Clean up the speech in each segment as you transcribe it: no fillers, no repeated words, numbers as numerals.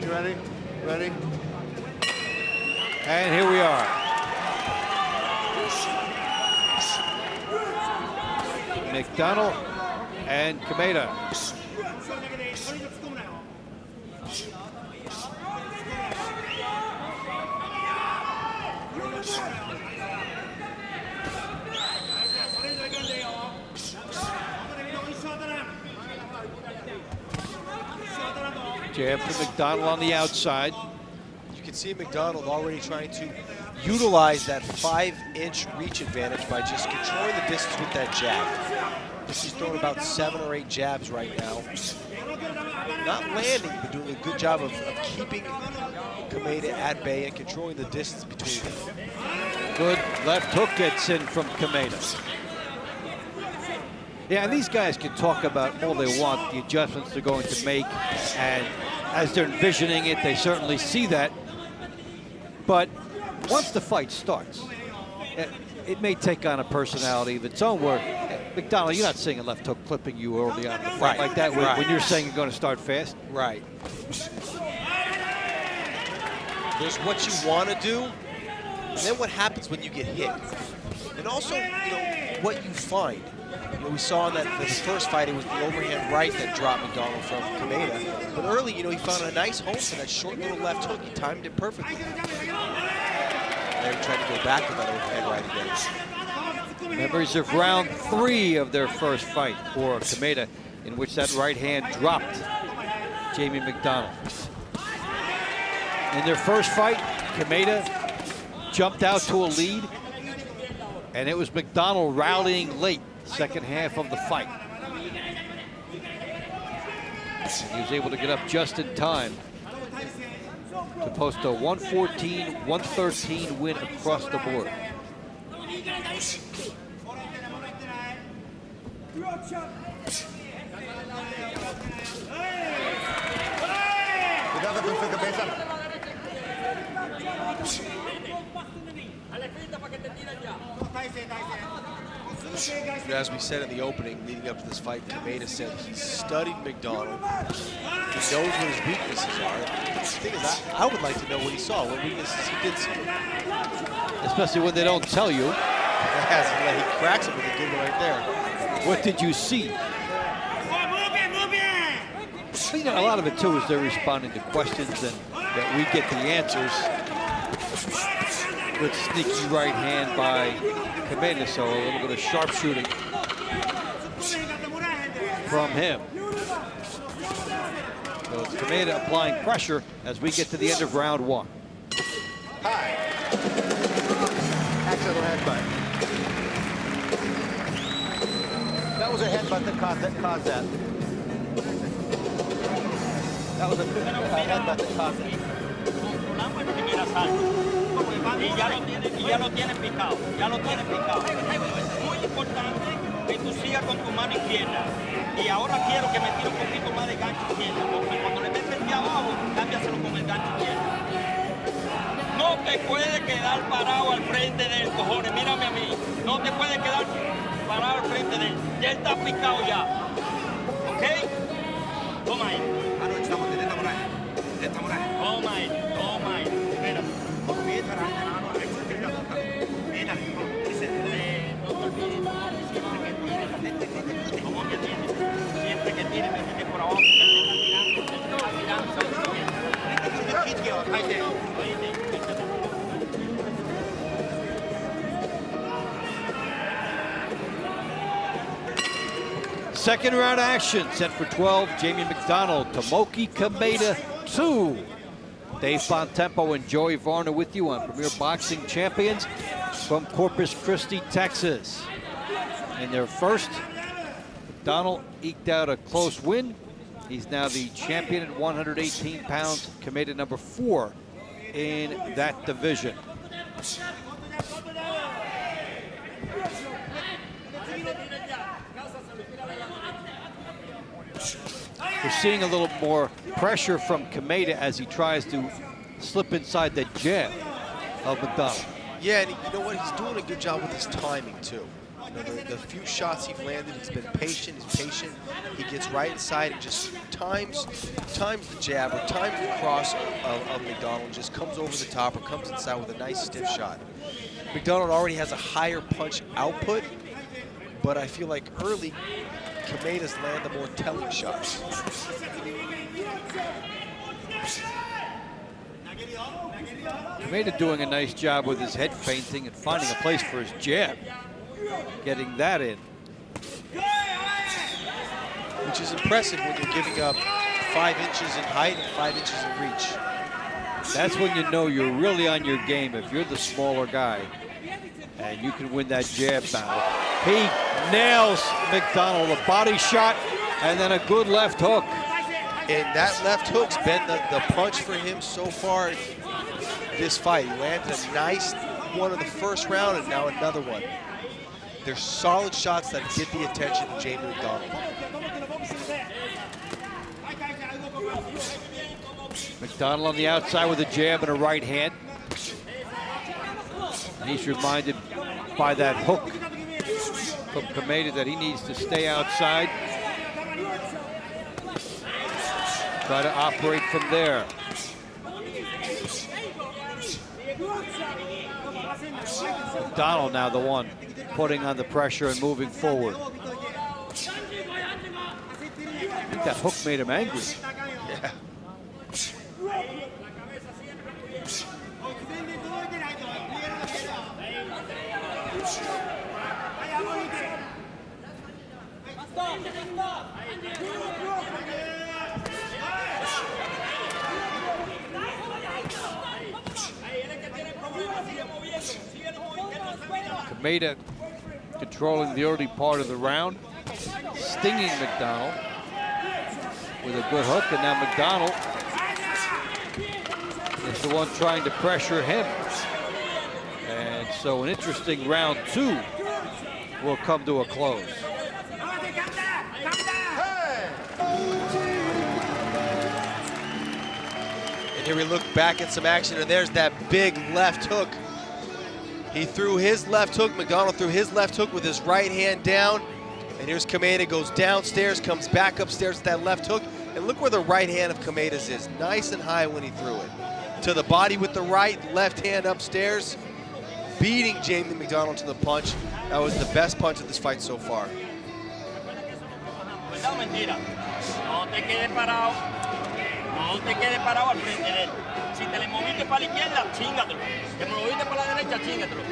You ready? Ready? And here we are. McDonnell and Kameda. Jab from McDonnell on the outside. You can see McDonnell already trying to utilize that 5-inch reach advantage by just controlling the distance with that jab. He's throwing about 7 or 8 jabs right now. Not landing, but doing a good job of keeping Kameda at bay and controlling the distance between them. Good left hook gets in from Kameda. Yeah, and these guys can talk about all they want, the adjustments they're going to make, and as they're envisioning it, they certainly see that. But once the fight starts, it may take on a personality of its own where, McDonnell, you're not seeing a left hook clipping you early on in the fight like that when you're saying you're going to start fast. Right. There's what you want to do, and then what happens when you get hit. And also, you know, what you find. You know, we saw in the first fight, it was the overhand right that dropped McDonnell from Kameda. But early, you know, he found a nice home for that short little left hook. He timed it perfectly. And he tried to go back with that overhand right again. Memories of round 3 of their first fight for Kameda, in which that right hand dropped Jamie McDonnell. In their first fight, Kameda jumped out to a lead, and it was McDonnell rallying late, second half of the fight. He was able to get up just in time to post a 114-113 win across the board. As we said in the opening, leading up to this fight, Kameda said he studied McDonnell. He knows what his weaknesses are. The thing is, I would like to know what he saw, what weaknesses he did see. Especially when they don't tell you. He cracks him with a good one right there. What did you see? You know, a lot of it too is they're responding to questions and that we get the answers. Good sneaky right hand by Kameda, so a little bit of sharpshooting from him. So it's Kameda applying pressure as we get to the end of round 1. High. Accidental headbutt. That was a headbutt that caused that. That was a headbutt that caused it. Y ya lo tiene picado, Muy importante que tú sigas con tu mano izquierda. Y ahora quiero que me tire un poquito más de gancho izquierda, porque cuando le metes el pie abajo, cámbiaselo con el gancho izquierdo. No te puedes quedar parado al frente de él, cojones, mírame a mí. No te puedes quedar parado al frente de él. Ya está picado ya. ¿Ok? Toma ahí. Toma ahí. Mira. Siempre que tire, métete por abajo. Second round action set for 12. Jamie McDonnell, Tomoki Kameda 2. Dave Bontempo and Joey Varner with you on Premier Boxing Champions from Corpus Christi, Texas. In their first, McDonnell eked out a close win. He's now the champion at 118 pounds, Kameda number 4 in that division. We're seeing a little more pressure from Kameda as he tries to slip inside the jab of McDonnell. Yeah, and you know what? He's doing a good job with his timing, too. The few shots he's landed, he's been patient, He gets right inside and just times the jab or times the cross of McDonnell and just comes over the top or comes inside with a nice stiff shot. McDonnell already has a higher punch output, but I feel like early, Kameda's land the more telling shots. Kameda doing a nice job with his head feinting and finding a place for his jab. Getting that in. Which is impressive when you're giving up 5 inches in height and 5 inches in reach. That's when you know you're really on your game if you're the smaller guy and you can win that jab battle. He nails McDonnell, the body shot, and then a good left hook. And that left hook's been the punch for him so far this fight. He landed a nice one in the first round and now another one. They're solid shots that get the attention of Jamie McDonnell. McDonnell on the outside with a jab and a right hand. And he's reminded by that hook from Kameda that he needs to stay outside. Try to operate from there. McDonnell now the one putting on the pressure and moving forward. I think that hook made him angry. Yeah. Kameda controlling the early part of the round, stinging McDonnell with a good hook, and now McDonnell is the one trying to pressure him. And so an interesting round 2 will come to a close. And here we look back at some action, and there's that big left hook. He threw his left hook, McDonnell threw his left hook with his right hand down. And here's Kameda, goes downstairs, comes back upstairs with that left hook. And look where the right hand of Kameda's is, nice and high when he threw it. To the body with the right, left hand upstairs, beating Jamie McDonnell to the punch. That was the best punch of this fight so far. No te quedes parado al frente de él. Si te le moviste para la izquierda, chingatelo. Te moviste para la derecha, chingatelo.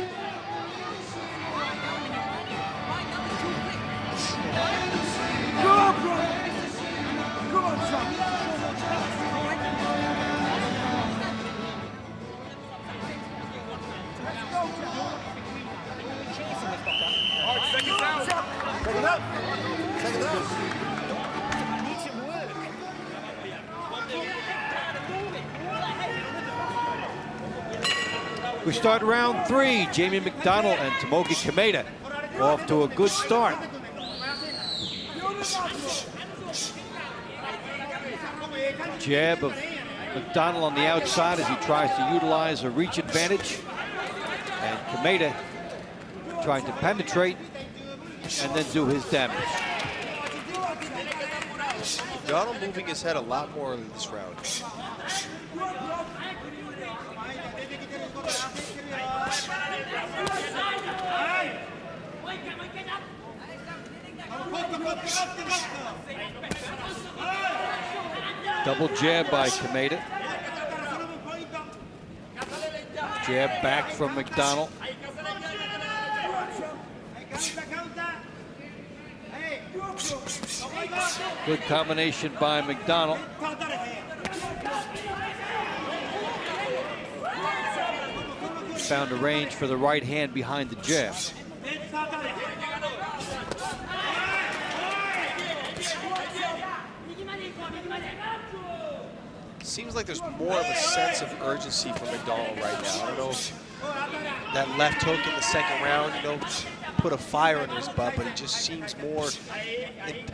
We start round 3. Jamie McDonnell and Tomoki Kameda off to a good start. Jab of McDonnell on the outside as he tries to utilize a reach advantage. And Kameda trying to penetrate and then do his damage. McDonnell moving his head a lot more in this round. Double jab by Kameda. Jab back from McDonnell. Good combination by McDonnell. Found a range for the right hand behind the jab. Seems like there's more of a sense of urgency from McDonnell right now. I don't know if that left hook in the second round, put a fire under his butt, but it just seems more,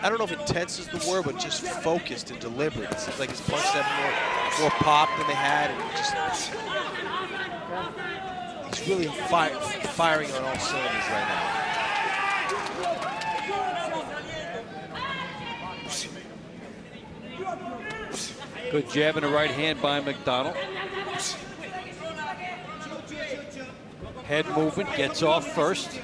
I don't know if intense is the word, but just focused and deliberate. It seems like his punches have more pop than they had, and he's really firing on all cylinders right now. Good jab and a right hand by McDonnell. Head movement, gets off first.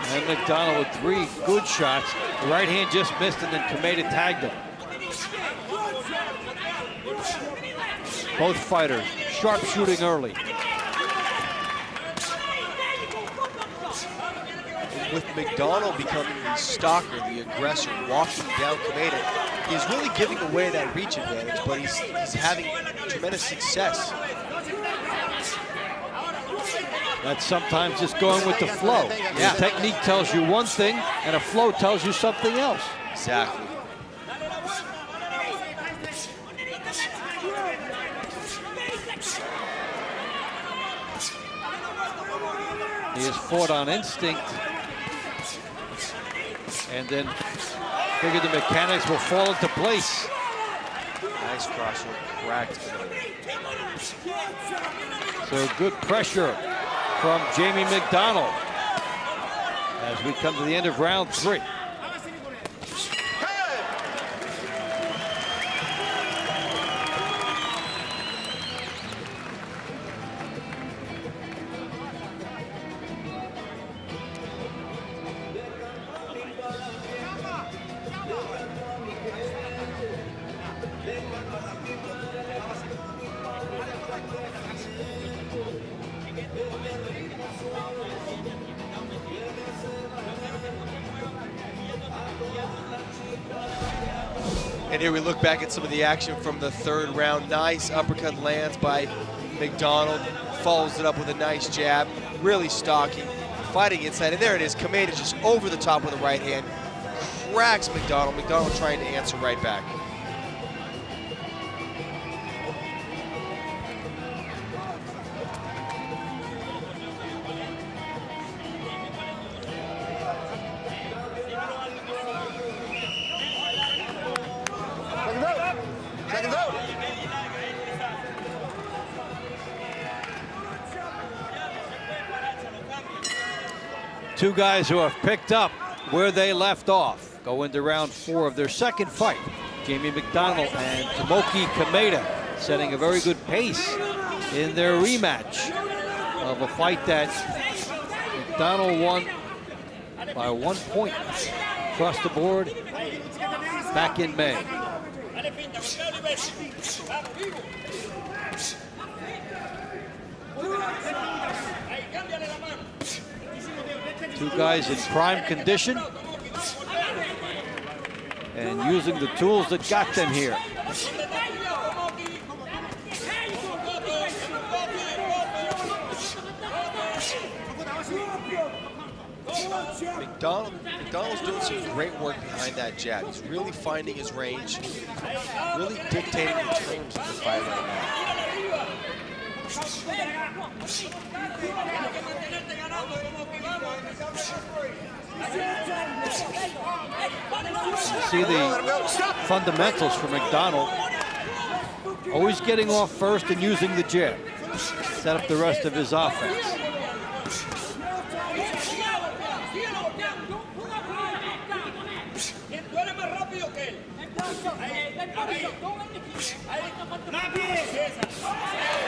And McDonnell with 3 good shots. The right hand just missed, and then Kameda tagged him. Both fighters sharp shooting early. With McDonnell becoming the stalker, the aggressor, walking down Kameda, he's really giving away that reach advantage, but he's having tremendous success. That's sometimes just going with the flow. Yeah. The technique tells you one thing, and a flow tells you something else. Exactly. He has fought on instinct, and then figured the mechanics will fall into place. Nice crossover, cracked. So good pressure from Jamie McDonnell as we come to the end of round 3. And here we look back at some of the action from the 3rd round. Nice uppercut lands by McDonnell. Follows it up with a nice jab. Really stalking, fighting inside. And there it is. Kameda just over the top with a right hand. Cracks McDonnell. McDonnell trying to answer right back. Seconds out. Two guys who have picked up where they left off go into round 4 of their 2nd fight. Jamie McDonnell and Tomoki Kameda setting a very good pace in their rematch of a fight that McDonnell won by 1 point across the board back in May. Two guys in prime condition and using the tools that got them here. McDonnell's doing some great work behind that jab. He's really finding his range, really dictating the terms of the fight right now. You see the fundamentals for McDonnell. Always getting off first and using the jab. Set up the rest of his offense.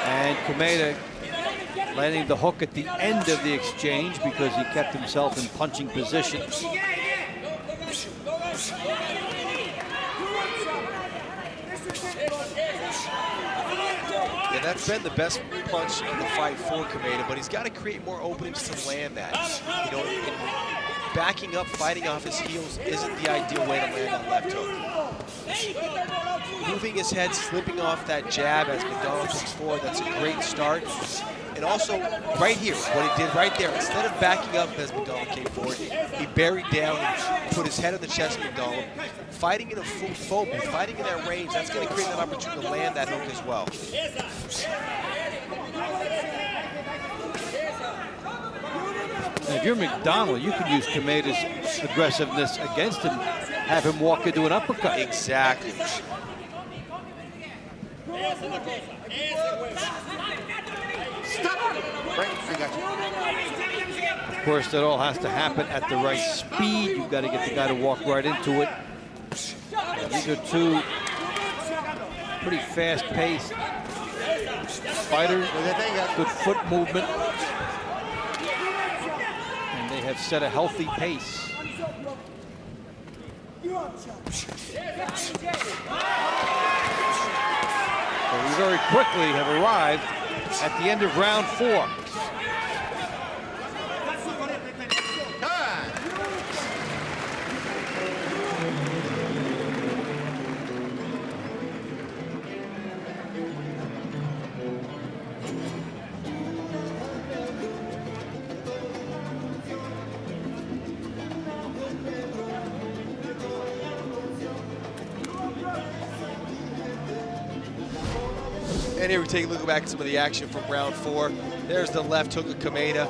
And Kameda landing the hook at the end of the exchange because he kept himself in punching position. Yeah, that's been the best punch in the fight for Kameda, but he's got to create more openings to land that. You know, backing up, fighting off his heels isn't the ideal way to land that left hook. Moving his head, slipping off that jab as McDonnell comes forward, that's a great start. And also, right here, what he did right there, instead of backing up as McDonnell came forward, he buried down and put his head on the chest of McDonnell. Fighting in a full focus, fighting in that range, that's going to create that opportunity to land that hook as well. Now, if you're McDonnell, you can use Kameda's aggressiveness against him, have him walk into an uppercut. Exactly. Stop. Right, I got you. course, that all has to happen at the right speed. You've got to get the guy to walk right into it. These are two pretty fast-paced fighters, good foot movement, and they have set a healthy pace. So we very quickly have arrived at the end of round 4. And here we take a look back at some of the action from round 4. There's the left hook of Kameda.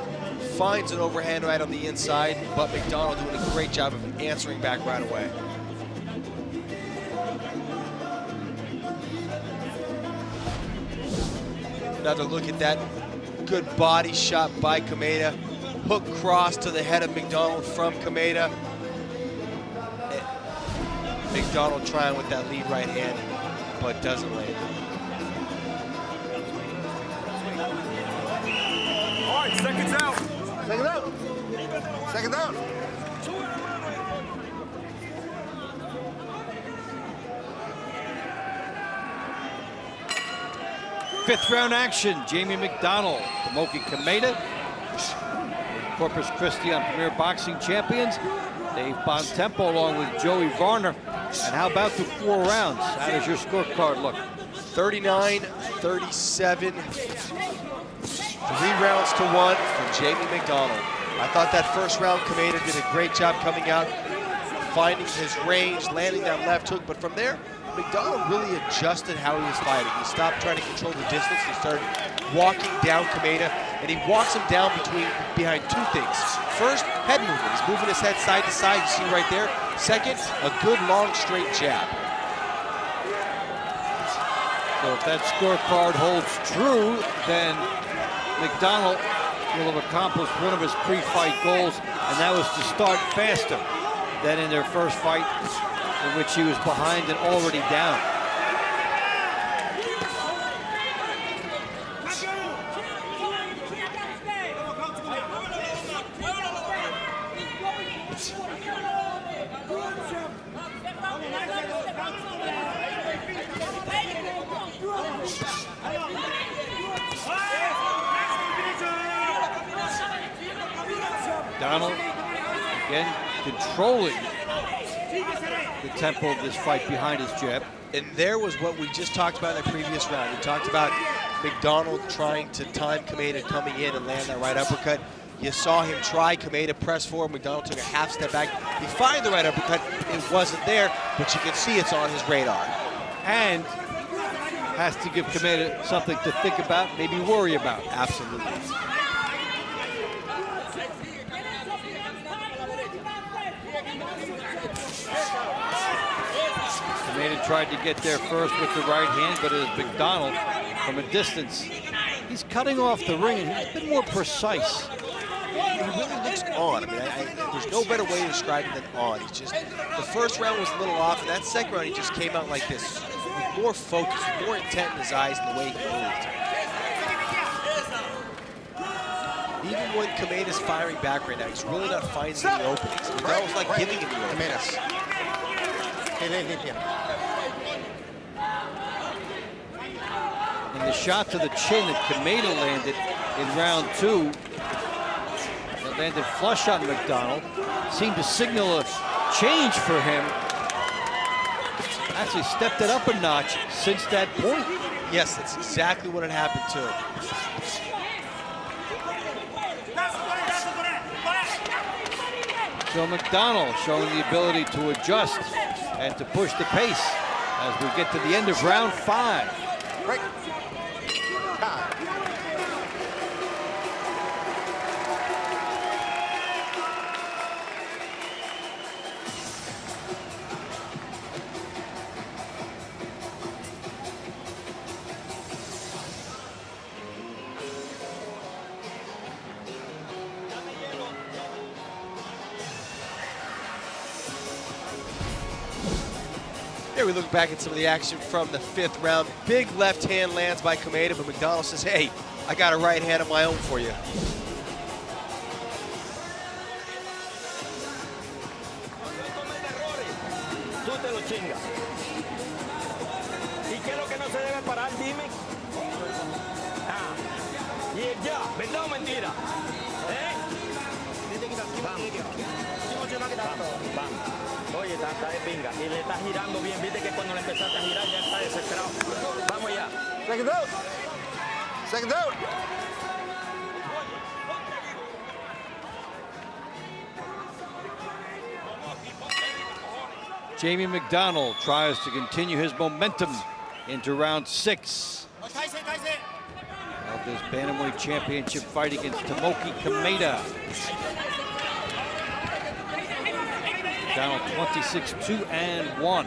Finds an overhand right on the inside, but McDonnell doing a great job of answering back right away. Another look at that good body shot by Kameda. Hook cross to the head of McDonnell from Kameda. McDonnell trying with that lead right hand, but doesn't land. All right, seconds out. Second out. Second out. Fifth round action. Jamie McDonnell, Tomoki Kameda, Corpus Christi on Premier Boxing Champions. Dave Bontempo along with Joey Varner. And how about the 4 rounds? How does your scorecard look? 39-37. 3 rounds to 1 for Jamie McDonnell. I thought that first round, Kameda did a great job coming out, finding his range, landing that left hook. But from there, McDonnell really adjusted how he was fighting. He stopped trying to control the distance. He started walking down Kameda, and he walks him down behind 2 things. First, head movement. He's moving his head side to side. You see right there. Second, a good long straight jab. So if that scorecard holds true, then McDonnell will have accomplished one of his pre-fight goals, and that was to start faster than in their first fight, in which he was behind and already down. Donald, again, controlling the tempo of this fight behind his jab. And there was what we just talked about in the previous round. We talked about McDonnell trying to time Kameda coming in and land that right uppercut. You saw him try. Kameda press forward. McDonnell took a half step back. He fired the right uppercut. It wasn't there, but you can see it's on his radar. And has to give Kameda something to think about, maybe worry about. Absolutely. Kameda tried to get there first with the right hand, but it is McDonnell from a distance. He's cutting off the ring, and he's been more precise. He really looks on. I mean, there's no better way to describe it than on. He's just, the first round was a little off, and that second round he just came out like this, with more focus, more intent in his eyes and the way he moved. Even when Kameda's firing back right now, he's really not finding the openings. McDonnell's like giving him the openings. And the shot to the chin that Kameda landed in round 2, that landed flush on McDonnell, seemed to signal a change for him. Actually stepped it up a notch since that point. Yes, that's exactly what had happened to him. So McDonnell showing the ability to adjust and to push the pace as we get to the end of round 5. Right. Here we look back at some of the action from the 5th round. Big left hand lands by Kameda, but McDonnell says, hey, I got a right hand of my own for you. Oye, está de pinga. Y le está girando bien. Viste que cuando le empezaste a girar ya está desesperado. Vamos ya. Second out. Second out. Jamie McDonnell tries to continue his momentum into round 6 of this Bantamweight Championship fight against Tomoki Kameda. McDonnell 26-2-1.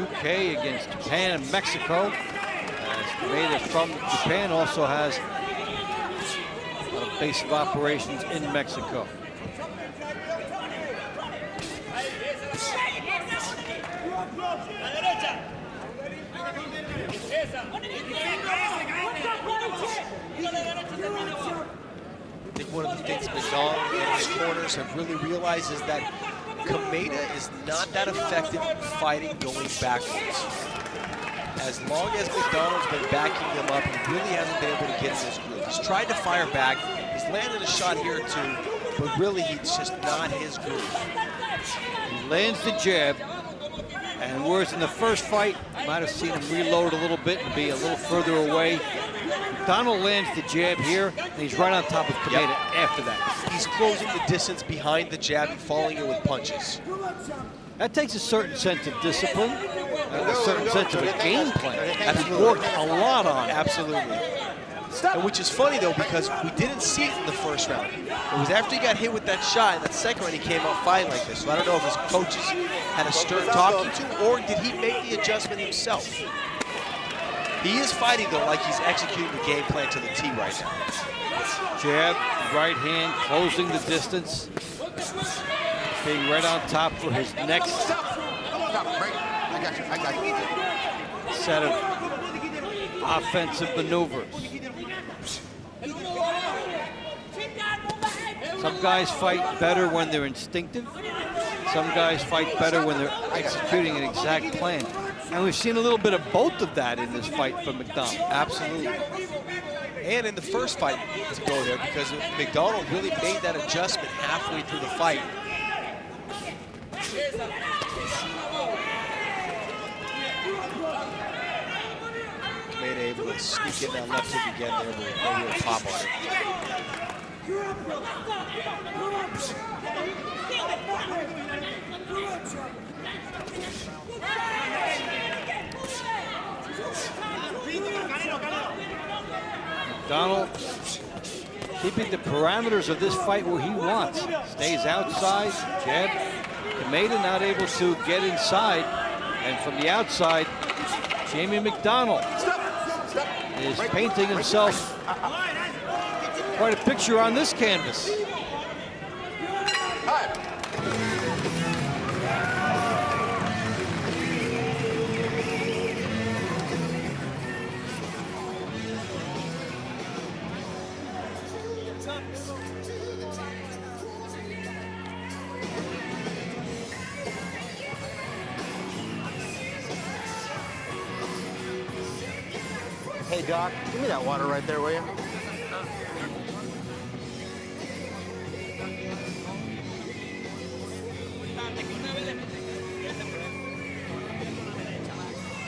UK against Japan and Mexico. As Kameda from Japan also has a base of operations in Mexico. I think one of the things McDonnell and his corners have really realized is that Kameda is not that effective fighting going backwards. As long as McDonnell's been backing him up, he really hasn't been able to get in his groove. He's tried to fire back. He's landed a shot here or two, but really it's just not his groove. He lands the jab, and whereas in the first fight, you might have seen him reload a little bit and be a little further away. McDonnell lands the jab here, and he's right on top of Kameda after that. He's closing the distance behind the jab and following it with punches. That takes a certain sense of discipline, a certain sense of a game plan. That's worked a lot on. Absolutely. And which is funny though, because we didn't see it in the first round. It was after he got hit with that shot in that second round he came out fighting like this. So I don't know if his coaches had a stern talking to, or did he make the adjustment himself? He is fighting though like he's executing the game plan to the T right now. Jab, right hand, closing the distance. Being right on top for his next set of offensive maneuvers. Some guys fight better when they're instinctive. Some guys fight better when they're executing an exact plan. And we've seen a little bit of both of that in this fight from McDonnell. Absolutely. And in the first fight to go there, because McDonnell really made that adjustment halfway through the fight. Kameda able to sneak in that left hook again there, but no real pop on it. McDonnell keeping the parameters of this fight where he wants. Stays outside, jab. Kameda not able to get inside. And from the outside, Jamie McDonnell is painting himself quite a picture on this canvas. Hey, Doc, give me that water right there, will you?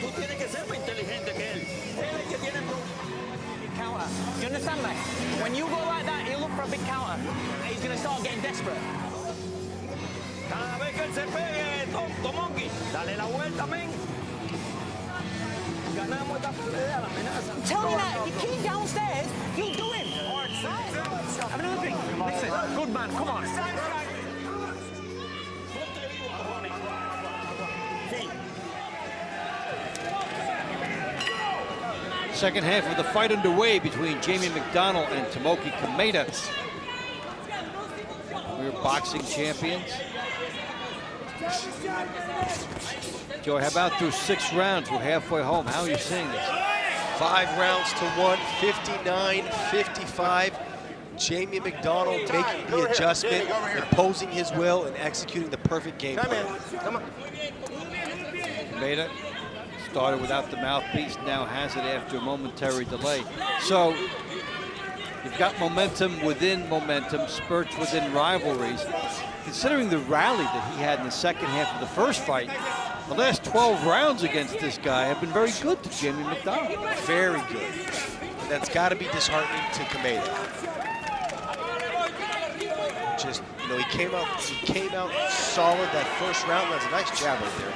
Tú tienes que ser más inteligente que él. Él es que tiene counter. You understand that? When you go like that, he'll look for a big counter. He's going to start getting desperate. Cada vez que él se pegue, Tomoki, dale la vuelta, men. Ganamos esta pelea, la amenaza. I'm telling you that, if you keep downstairs, you'll do him. Have another drink. Listen, good man, come on. Second half of the fight underway between Jamie McDonnell and Tomoki Kameda. Premier boxing champions. Joey, how about through 6 rounds? We're halfway home. How are you seeing this? 5 rounds to 1, 59-55. Jamie McDonnell making the adjustment, imposing his will, and executing the perfect game plan. Come on. Kameda started without the mouthpiece, now has it after a momentary delay. So you've got momentum within momentum, spurts within rivalries. Considering the rally that he had in the second half of the first fight, the last 12 rounds against this guy have been very good to Jamie McDonnell. Very good. And that's got to be disheartening to Kameda. Just, you know, he came out solid that first round. That's a nice jab right there.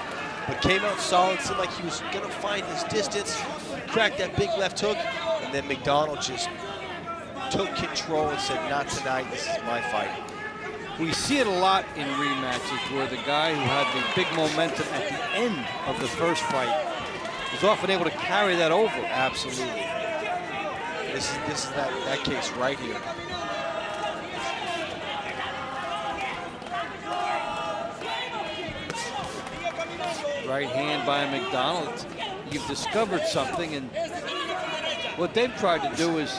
But came out solid, seemed like he was gonna find his distance, cracked that big left hook, and then McDonnell just took control and said, not tonight, this is my fight. We see it a lot in rematches where the guy who had the big momentum at the end of the first fight is often able to carry that over. Absolutely. This is that case right here. Right hand by McDonnell. You've discovered something, and what they've tried to do is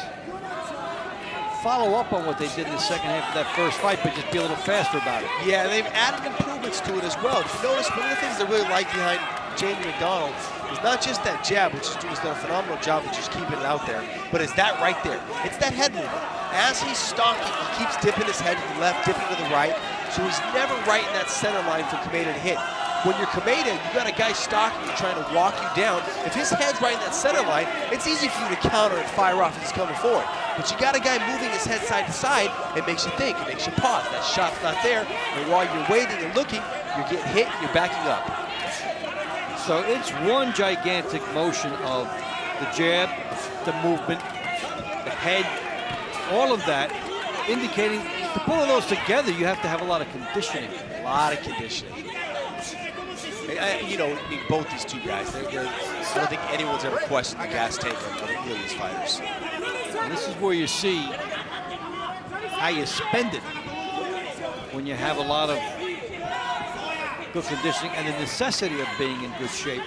follow up on what they did in the second half of that first fight, but just be a little faster about it. Yeah, they've added improvements to it as well. If you notice, one of the things I really like behind Jamie McDonnell is not just that jab, which he's done a phenomenal job of just keeping it out there, but it's that right there. It's that head movement. As he's stalking, he keeps dipping his head to the left, dipping to the right, so he's never right in that center line for Kameda to hit. When you're Kameda, you got a guy stalking you, trying to walk you down. If his head's right in that center line, it's easy for you to counter and fire off if he's coming forward. But you got a guy moving his head side to side, it makes you think, it makes you pause. That shot's not there, and while you're waiting and looking, you're getting hit and you're backing up. So it's one gigantic motion of the jab, the movement, the head, all of that, indicating to pull all those together, you have to have a lot of conditioning. A lot of conditioning. You know, I mean, both these two guys, I don't think anyone's ever questioned the gas tank of either of these fighters. And this is where you see how you spend it when you have a lot of good conditioning and the necessity of being in good shape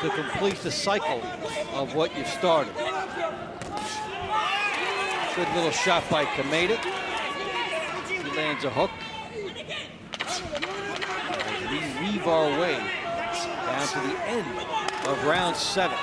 to complete the cycle of what you've started. Good little shot by Kameda. He lands a hook. We weave our way down to the end of round 7.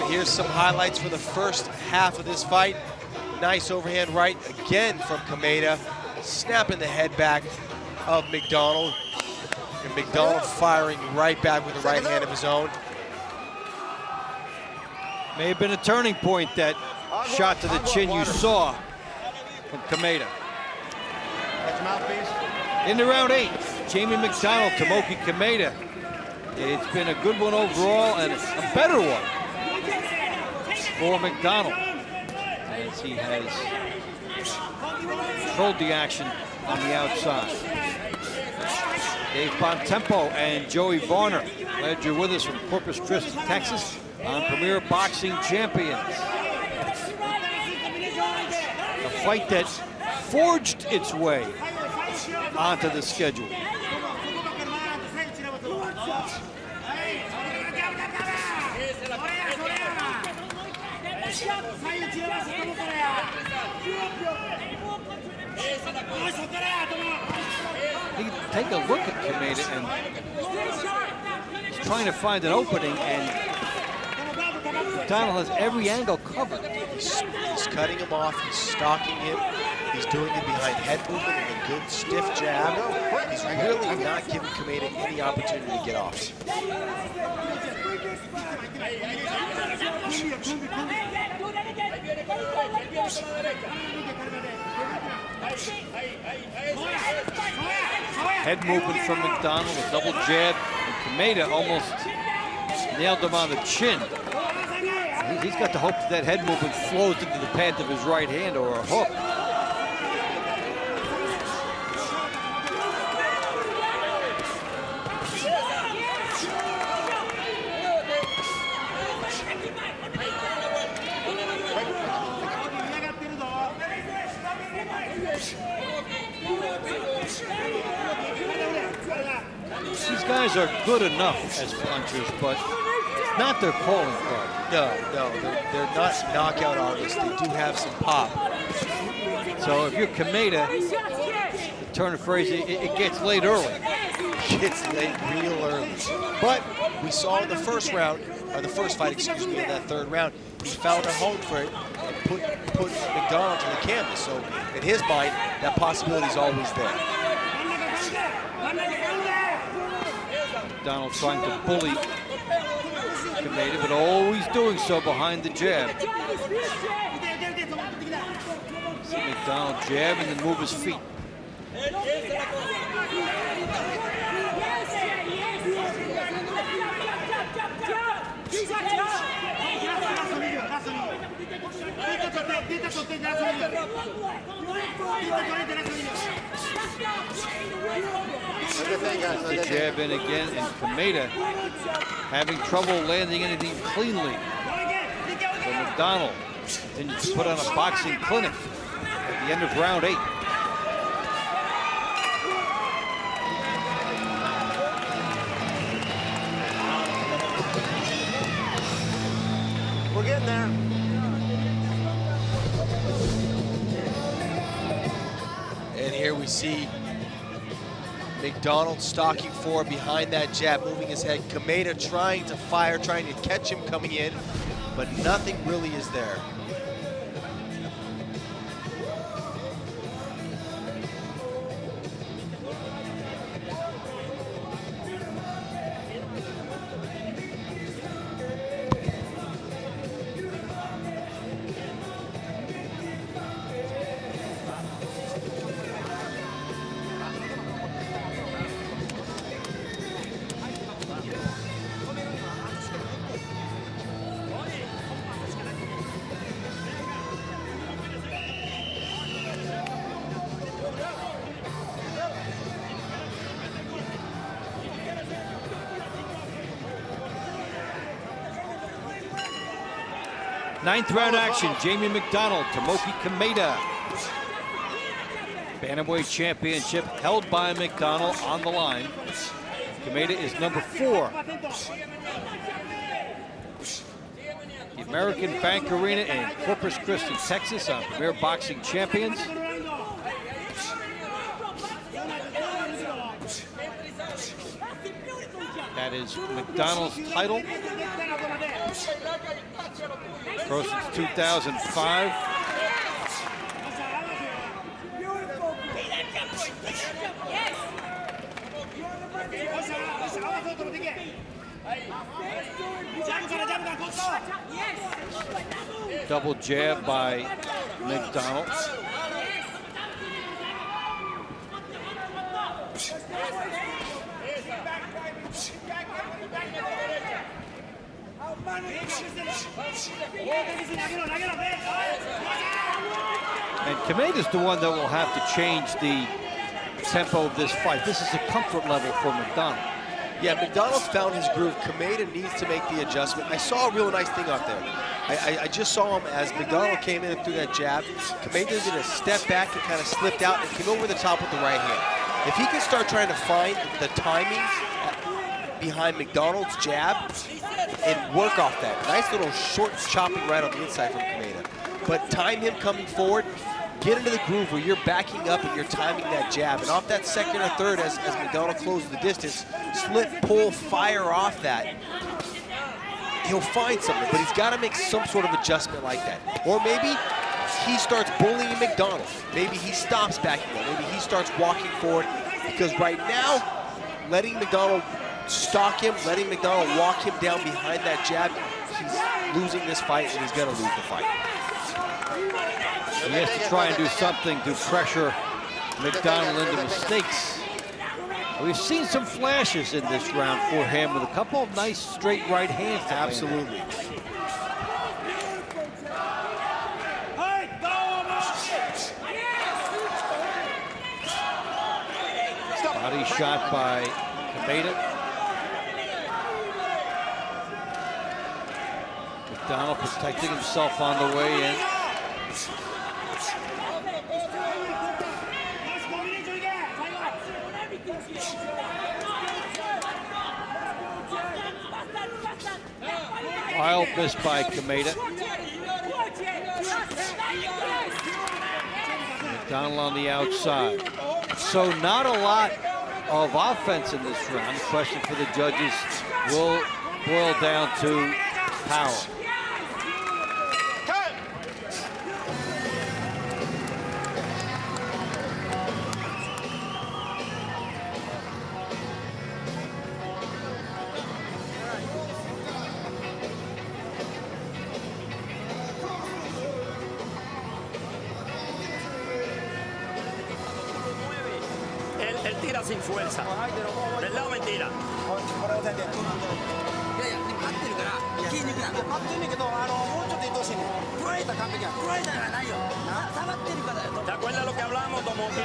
Here's some highlights for the first half of this fight. Nice overhand right again from Kameda, snapping the head back of McDonnell. And McDonnell firing right back with the right hand of his own. May have been a turning point, that shot to the chin you saw from Kameda. Into round 8, Jamie McDonnell, Tomoki Kameda. It's been a good one overall and a better one for McDonnell, as he has controlled the action on the outside. Dave Bontempo and Joey Varner, glad you're with us from Corpus Christi, Texas, on Premier Boxing Champions. A fight that forged its way onto the schedule. Take a look at Kameda, and he's trying to find an opening, and McDonnell has every angle covered. He's cutting him off, he's stalking him, he's doing it behind head movement and a good stiff jab. He's really not giving Kameda any opportunity to get off. Head movement from McDonnell, a double jab, and Kameda almost nailed him on the chin. He's got to hope that head movement flows into the path of his right hand or a hook. These guys are good enough as punchers, but not their calling card. No, they're not knockout artists. They do have some pop. So if you're Kameda, the turn of phrase, it gets late early. It gets late real early. But we saw in the first round, or the first fight, excuse me, in that third round, he found a home for it and put McDonnell to the canvas. So in his mind, that possibility is always there. McDonnell trying to bully Kameda, but always doing so behind the jab. See McDonnell jab and then move his feet. The jab in again, and Kameda having trouble landing anything cleanly. So McDonnell continues to put on a boxing clinic at the end of round 8. We're getting there. And here we see McDonnell stalking forward behind that jab, moving his head. Kameda trying to fire, trying to catch him coming in, but nothing really is there. Ninth round action, Jamie McDonnell, Tomoki Kameda. Bantamweight championship held by McDonnell on the line. Kameda is number 4. The American Bank Arena in Corpus Christi, Texas, on Premier Boxing Champions. That is McDonnell's title. Pro since 2005. Double jab by McDonnell. And Kameda's the one that will have to change the tempo of this fight. This is a comfort level for McDonnell. Yeah, McDonnell's found his groove. Kameda needs to make the adjustment. I saw a real nice thing out there. I just saw him as McDonnell came in and threw that jab. Kameda did a step back and kind of slipped out and came over the top with the right hand. If he can start trying to find the timing behind McDonnell's jab and work off that. Nice little short chopping right on the inside from Kameda. But time him coming forward, get into the groove where you're backing up and you're timing that jab. And off that second or third as McDonnell closes the distance, slip, pull, fire off that. he'll find something, but he's got to make some sort of adjustment like that. Or maybe he starts bullying McDonnell. Maybe he stops backing up. Maybe he starts walking forward, because right now, letting McDonnell stalk him, letting McDonnell walk him down behind that jab, he's losing this fight, and he's going to lose the fight. He has to try and do something to pressure McDonnell into mistakes. We've seen some flashes in this round for him with a couple of nice straight right hands. Absolutely. Body shot by Kameda. McDonnell protecting himself on the way in. Wild miss by Kameda. McDonnell on the outside. So not a lot of offense in this round. The question for the judges will boil down to power. Él tira sin fuerza. ¿Verdad o mentira? ¿Te acuerdas lo que hablamos, Tomoki?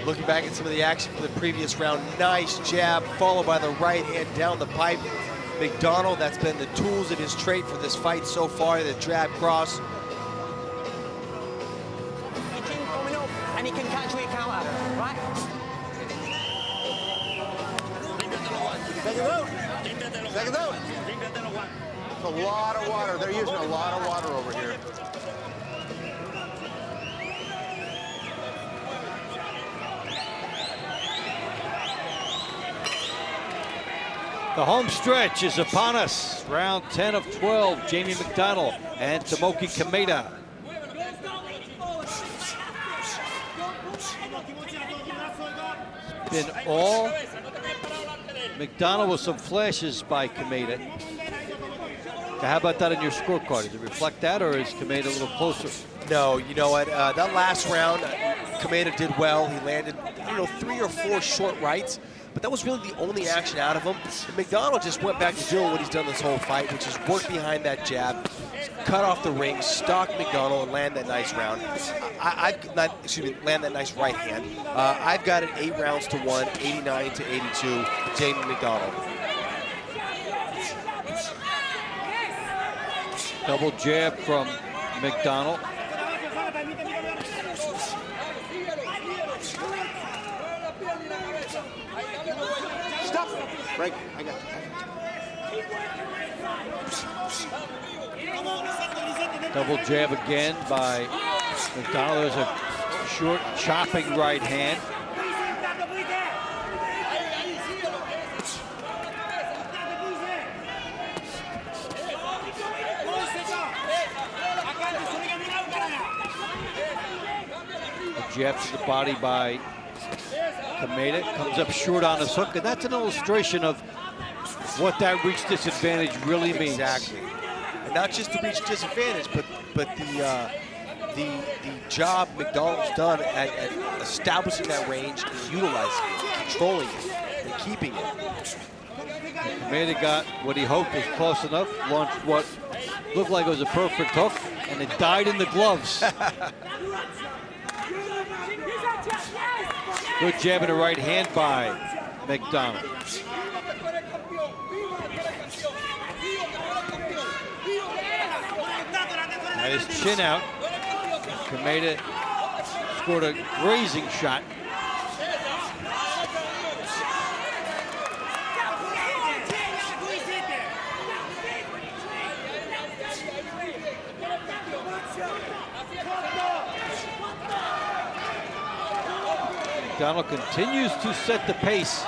Looking back at some of the action from the previous round, nice jab followed by the right hand down the pipe. McDonnell, that's been the tools of his trade for this fight so far, the jab cross. And he can catch me counter, right? Second out. Second out. It's a lot of water. They're using a lot of water over here. The home stretch is upon us. Round 10 of 12, Jamie McDonnell and Tomoki Kameda. Been all McDonnell with some flashes by Kameda. How about that in your scorecard? Does it reflect that, or is Kameda a little closer? No, you know what? That last round, Kameda did well. He landed, 3 or 4 short rights, but that was really the only action out of him. And McDonnell just went back to doing what he's done this whole fight, which is work behind that jab, cut off the ring, stalk McDonnell, and land that nice round. Land that nice right hand. I've got it 8 rounds to 1, 89 to 82, Jamie McDonnell. Double jab from McDonnell. Stop. Right. I got you. Double jab again by McDonnell. There's a short chopping right hand. A jab to the body by Kameda. Comes up short on his hook, and that's an illustration of what that reach disadvantage really means. Exactly. And not just the reach disadvantage, but the job McDonnell's done at establishing that range and utilizing it, controlling it, and keeping it. Kameda got what he hoped was close enough, launched what looked like it was a perfect hook, and it died in the gloves. Good jab in the right hand by McDonnell. Got his chin out. Kameda scored a grazing shot. McDonnell continues to set the pace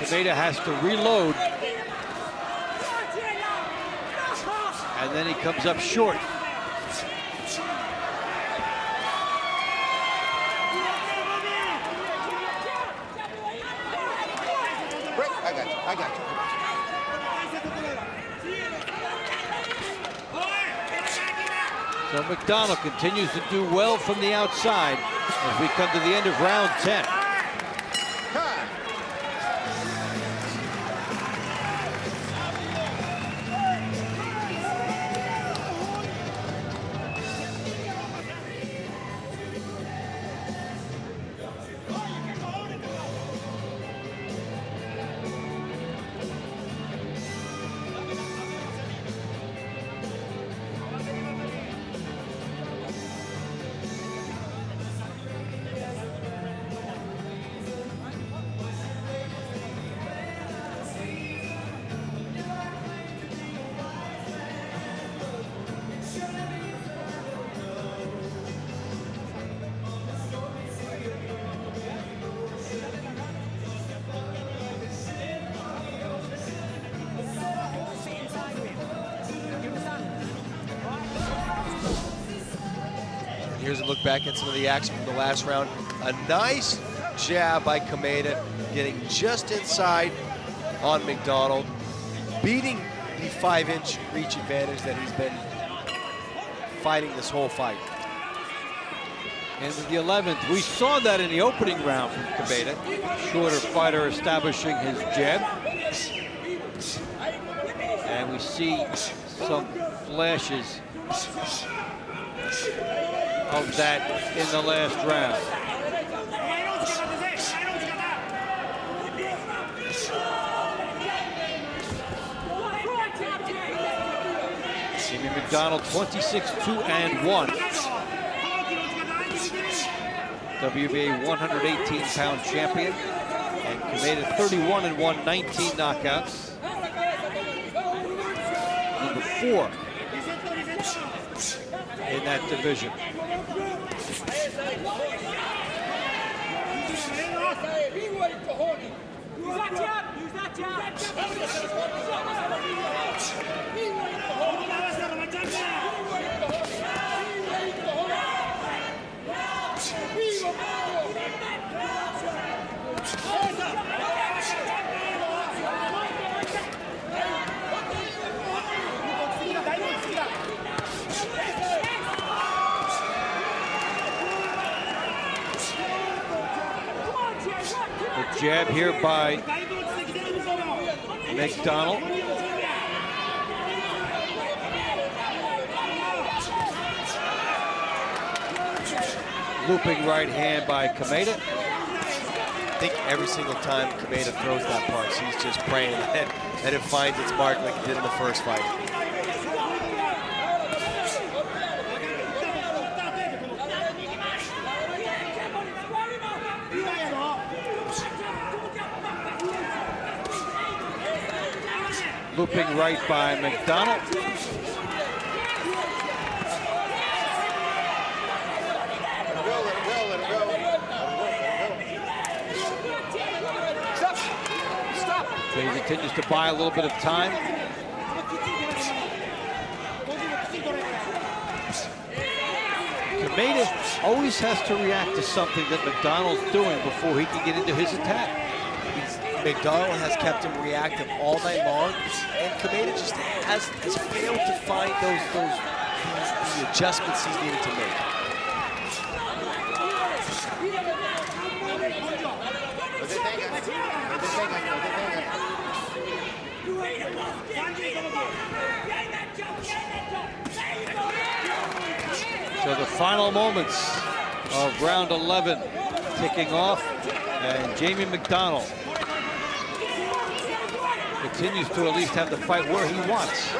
Kameda has to reload. And then he comes up short. Rick, I got you. I got you. So McDonnell continues to do well from the outside as we come to the end of round 10. Here's a look back at some of the action from the last round. A nice jab by Kameda, getting just inside on McDonnell, beating the 5-inch reach advantage that he's been fighting this whole fight. And with the 11th, we saw that in the opening round from Kameda. Shorter fighter establishing his jab. And we see some flashes of that in the last round. Jimmy McDonnell 26-2-1. WBA 118-pound champion. And Kameda 31-1, 19 knockouts. Number 4 in that division. The jab here by McDonnell. Looping right hand by Kameda. I think every single time Kameda throws that punch, he's just praying that it finds its mark like it did in the first fight. Looping right by McDonnell. So he continues to buy a little bit of time. Kameda always has to react to something that McDonnell's doing before he can get into his attack. McDonnell has kept him reactive all night long, and Kameda just has failed to find the adjustments he's needed to make. So the final moments of round 11 ticking off, and Jamie McDonnell continues to at least have the fight where he wants.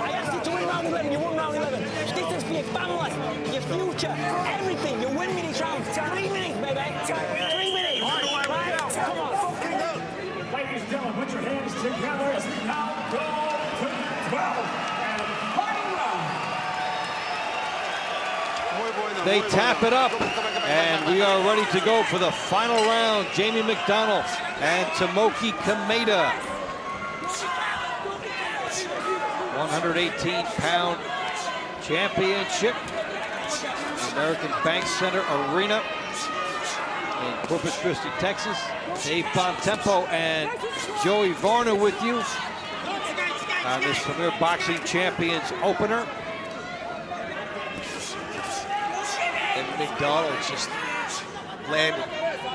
I asked you to win round 11, you won round 11. This is for your family, your future, everything. You win me these rounds. 3 minutes, baby. 3 minutes. Right? Come on. Ladies and gentlemen, put your hands together as we now go to 12 and final round. They tap it up, and we are ready to go for the final round. Jamie McDonnell and Tomoki Kameda. 118-pound championship. The American Bank Center Arena in Corpus Christi, Texas. Dave Bontempo and Joey Varner with you on this Premier Boxing Champions opener. And McDonnell just landed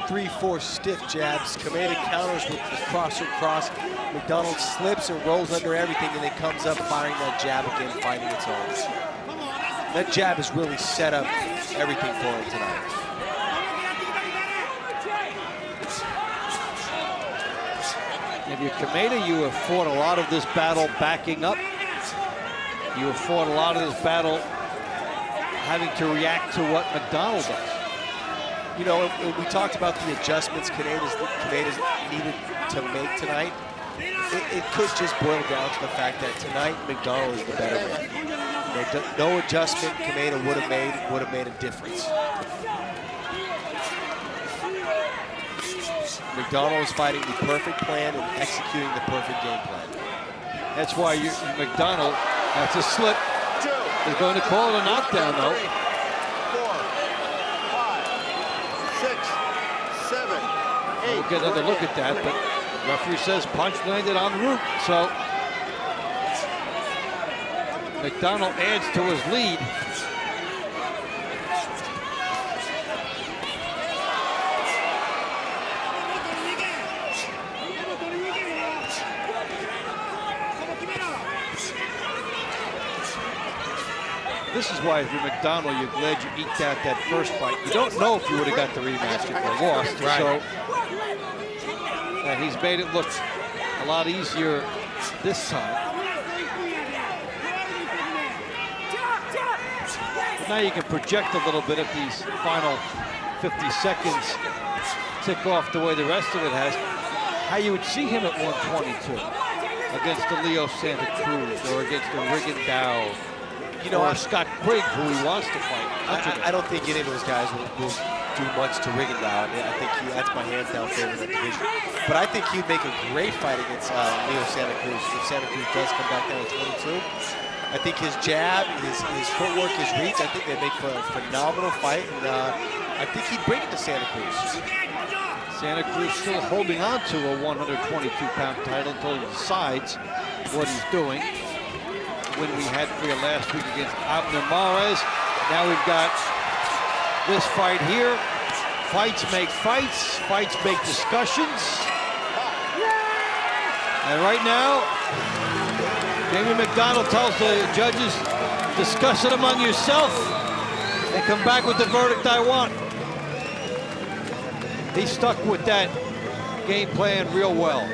3-4 stiff jabs. Kameda counters with the crosser cross. McDonnell slips and rolls under everything and then comes up firing that jab again, finding its own. That jab has really set up everything for him tonight. If you're Kameda, you have fought a lot of this battle backing up. You have fought a lot of this battle having to react to what McDonnell does. You know, when we talked about the adjustments Kameda's needed to make tonight, it could just boil down to the fact that tonight McDonnell is the better man. You know, no adjustment Kameda would have made a difference. McDonnell is fighting the perfect plan and executing the perfect game plan. That's why McDonnell, that's a slip. They're going to call it a knockdown, though. 4, 5, 6, 7, 8. We'll get another look at that, but the referee says punch landed en route, so McDonnell adds to his lead. This is why if you're McDonnell, you're glad you eked out that first fight. You don't know if you would have got the rematch if you lost. Right. So he's made it look a lot easier this time. But now you can project a little bit if these final 50 seconds tick off the way the rest of it has. How you would see him at 122 against the Leo Santa Cruz or against the Rigondeaux. You know, or Scott Quigg, who he wants to fight. I don't think any of those guys will do much to Rigondeaux. I think that's my hands down favorite in that division. But I think he'd make a great fight against Leo Santa Cruz if Santa Cruz does come back down to 22. I think his jab, his footwork, his reach, I think they make for a phenomenal fight. And I think he'd bring it to Santa Cruz. Santa Cruz still holding on to a 122-pound title until he decides what he's doing. Win we had for you last week against Abner Mares. Now we've got this fight here. Fights make fights. Fights make discussions. And right now, Jamie McDonnell tells the judges, discuss it among yourself and come back with the verdict I want. He stuck with that game plan real well.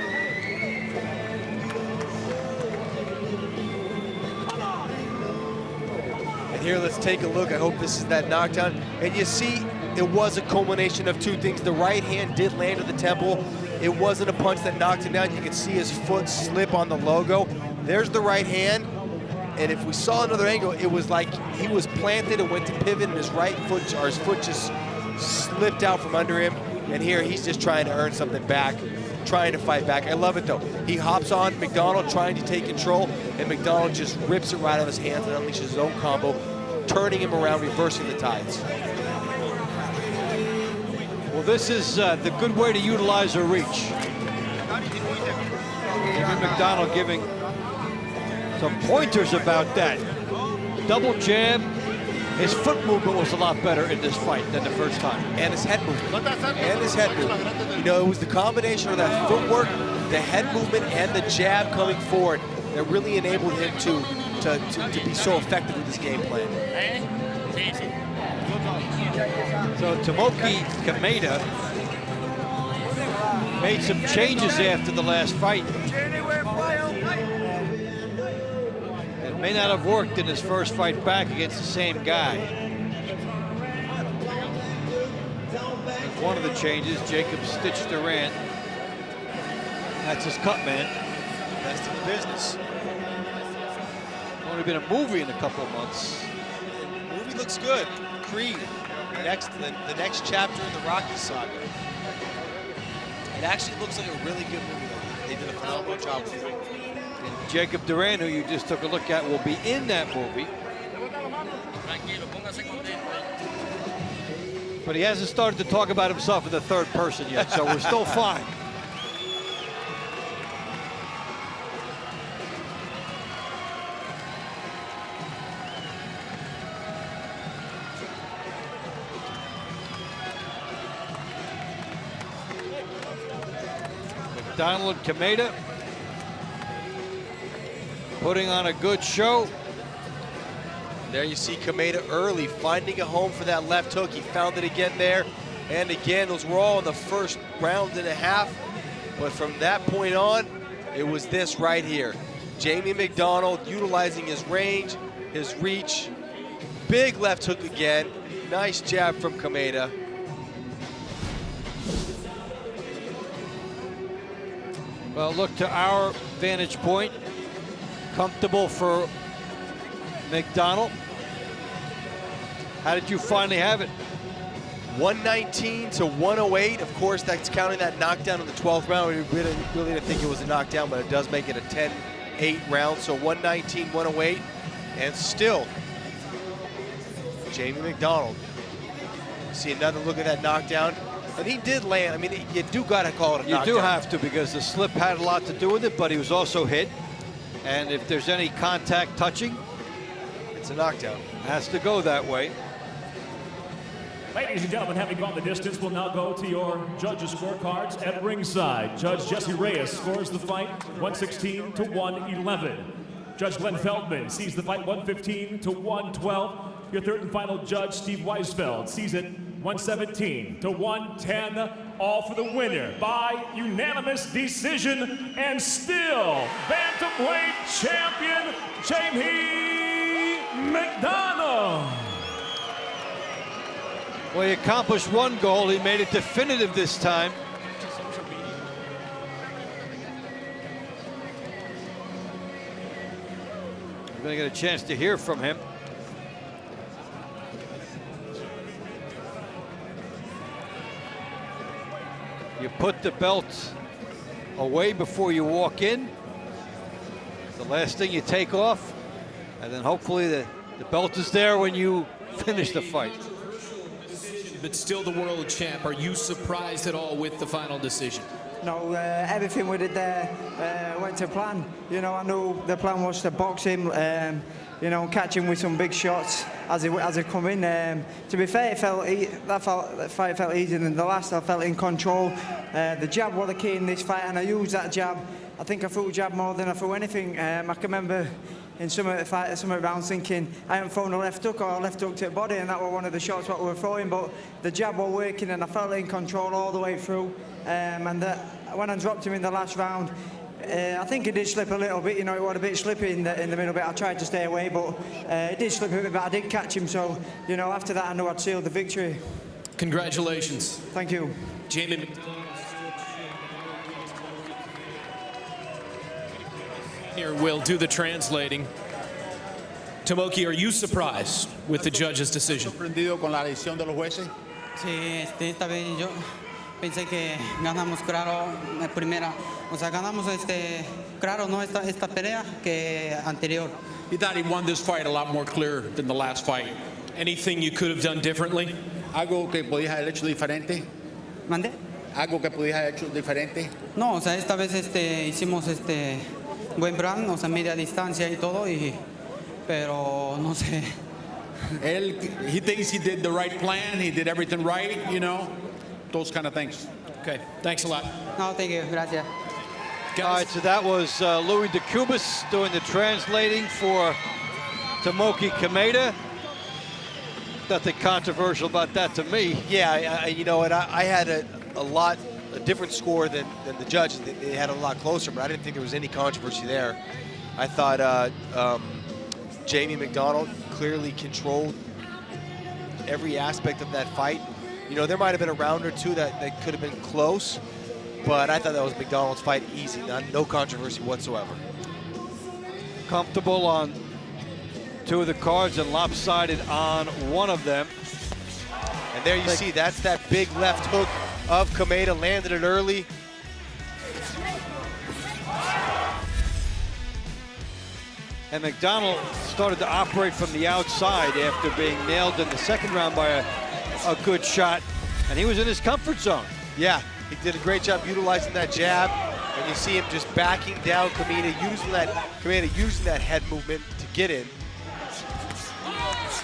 Here, let's take a look. I hope this is that knockdown. And you see, it was a culmination of two things. The right hand did land to the temple. It wasn't a punch that knocked him down. You can see his foot slip on the logo. There's the right hand. And if we saw another angle, it was like he was planted and went to pivot, and his foot just slipped out from under him. And here, he's just trying to earn something back, trying to fight back. I love it, though. He hops on McDonnell, trying to take control, and McDonnell just rips it right out of his hands and unleashes his own combo, turning him around, reversing the tides. Well, this is the good way to utilize a reach. Jamie McDonnell giving some pointers about that. Double jab. His foot movement was a lot better in this fight than the first time. And his head movement. And his head movement. You know, it was the combination of that footwork, the head movement, and the jab coming forward that really enabled him to be so effective with his game plan. So Tomoki Kameda made some changes after the last fight. And It may not have worked in his first fight back against the same guy. One of the changes, Jacob Stitch Durant. That's his cut man. Best in the business. Only been a movie in a couple of months. The movie looks good. Creed, the next chapter in the Rocky saga. It actually looks like a really good movie. They did a phenomenal job with it. And Jacob Durant, who you just took a look at, will be in that movie. But he hasn't started to talk about himself in the third person yet, so we're still fine. McDonnell and Kameda putting on a good show. There you see Kameda early, finding a home for that left hook. He found it again there. And again, those were all in the first round and a half. But from that point on, it was this right here. Jamie McDonnell utilizing his range, his reach. Big left hook again. Nice jab from Kameda. Well, look to our vantage point. Comfortable for McDonnell. How did you finally have it? 119 to 108. Of course, that's counting that knockdown in the 12th round. We really didn't think it was a knockdown, but it does make it a 10-8 round. So 119, 108. And still, Jamie McDonnell. See another look at that knockdown. And he did land. I mean, you do got to call it a knockdown. You do have to, because the slip had a lot to do with it, but he was also hit. And if there's any contact touching, it's a knockdown. Has to go that way. Ladies and gentlemen, having gone the distance, we'll now go to your judges' scorecards at ringside. Judge Jesse Reyes scores the fight 116 to 111. Judge Glenn Feldman sees the fight 115 to 112. Your third and final judge, Steve Weisfeld, sees it 117 to 110. All for the winner by unanimous decision, and still bantamweight champion Jamie McDonnell. Well, he accomplished one goal. He made it definitive this time. We're going to get a chance to hear from him. You put the belt away before you walk in. It's the last thing you take off. And then hopefully the belt is there when you finish the fight. But still the world champ. Are you surprised at all with the final decision? No, everything we did there went to plan. You know, I knew the plan was to box him, you know, catch him with some big shots as he come in. To be fair, that fight felt easier than the last. I felt in control. The jab was the key in this fight, and I used that jab. I think I threw a jab more than I threw anything. I can remember in some of the fight, some of the rounds thinking I hadn't thrown a left hook or a left hook to the body, and that was one of the shots what we were throwing. But the jab was working, and I felt in control all the way through. When I dropped him in the last round, I think it did slip a little bit. You know, it was a bit slippy in the middle bit. I tried to stay away, but it did slip a bit. But I did catch him, so you know, after that, I knew I'd sealed the victory. Congratulations. Thank you. Jamie McDonnell here will do the translating. Tomoki, are you surprised with the judge's decision? ¿Sorprendido con la decisión de los jueces? Sí, esta vez yo pensé que ganamos claro la primera. O sea, ganamos claro, no esta pelea que anterior. He thought he won this fight a lot more clear than the last fight. Anything you could have done differently? ¿Algo que podías haber hecho diferente? ¿Mande? ¿Algo que podías haber hecho diferente? No, o sea, esta vez hicimos buen plan, o sea, media distancia y todo, pero no sé. He thinks he did the right plan, he did everything right, you know, those kind of things. Okay, thanks a lot. No, thank you, gracias. All right, so that was Louis DeCubas doing the translating for Tomoki Kameda. Nothing controversial about that to me. Yeah, you know what, I had a different score than the judges. They had a lot closer, but I didn't think there was any controversy there. I thought Jamie McDonnell clearly controlled every aspect of that fight. You know, there might have been a round or two that could have been close, but I thought that was McDonnell's fight easy, no controversy whatsoever. Comfortable on 2 of the cards and lopsided on 1 of them. And there you see, that's that big left hook of Kameda, landed it early. And McDonnell started to operate from the outside after being nailed in the second round by a good shot. And he was in his comfort zone. Yeah, he did a great job utilizing that jab. And you see him just backing down Kameda, using that head movement to get in.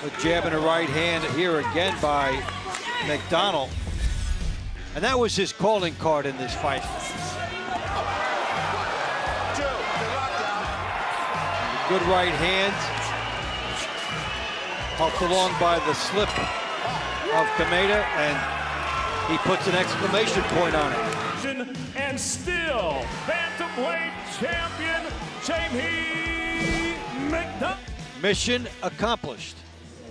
A jab in the right hand here again by McDonnell. And that was his calling card in this fight. Good right hand. Helped along by the slip of Kameda, and he puts an exclamation point on it. And still, bantamweight champion, Jamie McDonnell. Mission accomplished.